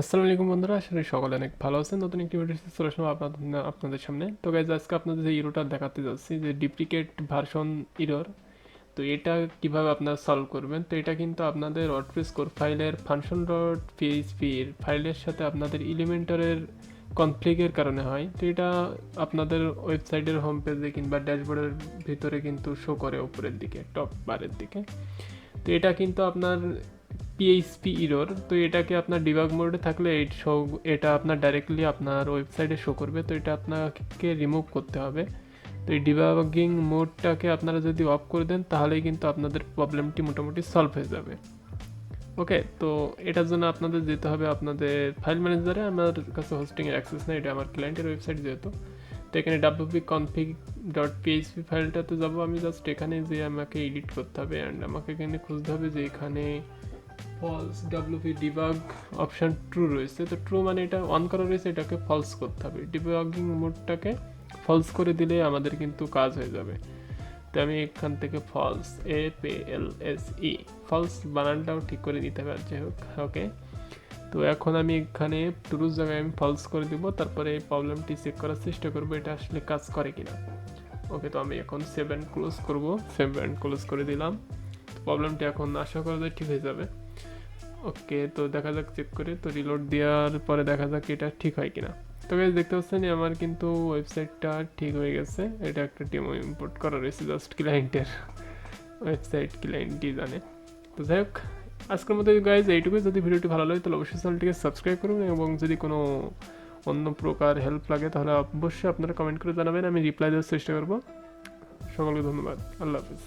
আসসালামু আলাইকুম বন্ধুরা, আশা করি সকলে অনেক ভালো আছেন। নতুন একটি ভিডিও চলে আসলাম আপনাদের সামনে। তো গাইজ, আজকে আপনাদের যে ইরোটা দেখাতে যাচ্ছি, যে ডিপ্লিকেট ভার্সন ইরর, তো এটা কিভাবে আপনারা সলভ করবেন। তো এটা কিন্তু আপনাদের ওয়ার্ডপ্রেস কোর ফাইলের ফাংশন ডট পিএইচপির ফাইলের সাথে আপনাদের এলিমেন্টরের কনফ্লিগের কারণে হয়। তো এটা আপনাদের ওয়েবসাইটের হোম পেজে কিংবা ড্যাশবোর্ডের ভিতরে কিন্তু শো করে উপরের দিকে, টপ বারের দিকে। তো এটা কিন্তু আপনার পিএইচপি ইরর। তো এটাকে আপনার ডিবাগ মোডে থাকলে এটা আপনার ডাইরেক্টলি আপনার ওয়েবসাইটে শো করবে। তো এটা আপনাকে রিমুভ করতে হবে। তো এই ডিবাগিং মোডটাকে আপনারা যদি অফ করে দেন, তাহলেই কিন্তু আপনাদের প্রবলেমটি মোটামুটি সলভ হয়ে যাবে। ওকে, তো এটার জন্য আপনাদের যেতে হবে আপনাদের ফাইল ম্যানেজারে। আমার কাছে হোস্টিংয়ের অ্যাক্সেস নেই, এটা আমার ক্লায়েন্টের ওয়েবসাইট যেহেতু। তো এখানে wp-config.php ফাইলটাতে যাবো আমি। জাস্ট এখানে যে আমাকে এডিট করতে হবে, অ্যান্ড আমাকে এখানে খুঁজতে হবে যে এখানে false wp debug option true রয়েছে। তো ট্রু মানে এটা অন করা রয়েছে, এটাকে ফলস করতে হবে। ডিবাগিং মোডটাকে ফলস করে দিলে আমাদের কিন্তু কাজ হয়ে যাবে। তো আমি এখান থেকে ফলস APLSE ফলস বানানটাও ঠিক করে দিতে হবে, আর যাই হোক। ওকে, তো এখন আমি এখানে ট্রুর জায়গায় আমি ফলস করে দিব। তারপরে এই প্রবলেমটি চেক করার চেষ্টা করবো এটা আসলে কাজ করে কিনা। ওকে, তো আমি এখন সেভ অ্যান্ড ক্লোজ করবো। সেভ অ্যান্ড ক্লোজ করে দিলাম। প্রবলেমটি এখন আশা করা যায় ঠিক হয়ে যাবে। ওকে, তো দেখা যাক চেক করে। তো রিলোড দেওয়ার পরে দেখা যাক এটা ঠিক হয় কিনা। তো গাইস, দেখতে পাচ্ছেন আমার কিন্তু ওয়েবসাইটটা ঠিক হয়ে গেছে। এটা একটা ডেমো ইম্পোর্ট করা রয়েছে, জাস্ট ক্লায়েন্টের ওয়েবসাইট, ক্লায়েন্টই জানে। তো যাই হোক, আজকের মতো গাইজ এইটুকুই। যদি ভিডিওটি ভালো লাগে তাহলে অবশ্যই চ্যানেলটিকে সাবস্ক্রাইব করুন, এবং যদি কোনো অন্য প্রকার হেল্প লাগে তাহলে অবশ্যই আপনারা কমেন্ট করে জানাবেন, আমি রিপ্লাই দেওয়ার চেষ্টা করবো। সকলকে ধন্যবাদ, আল্লাহ হাফিজ।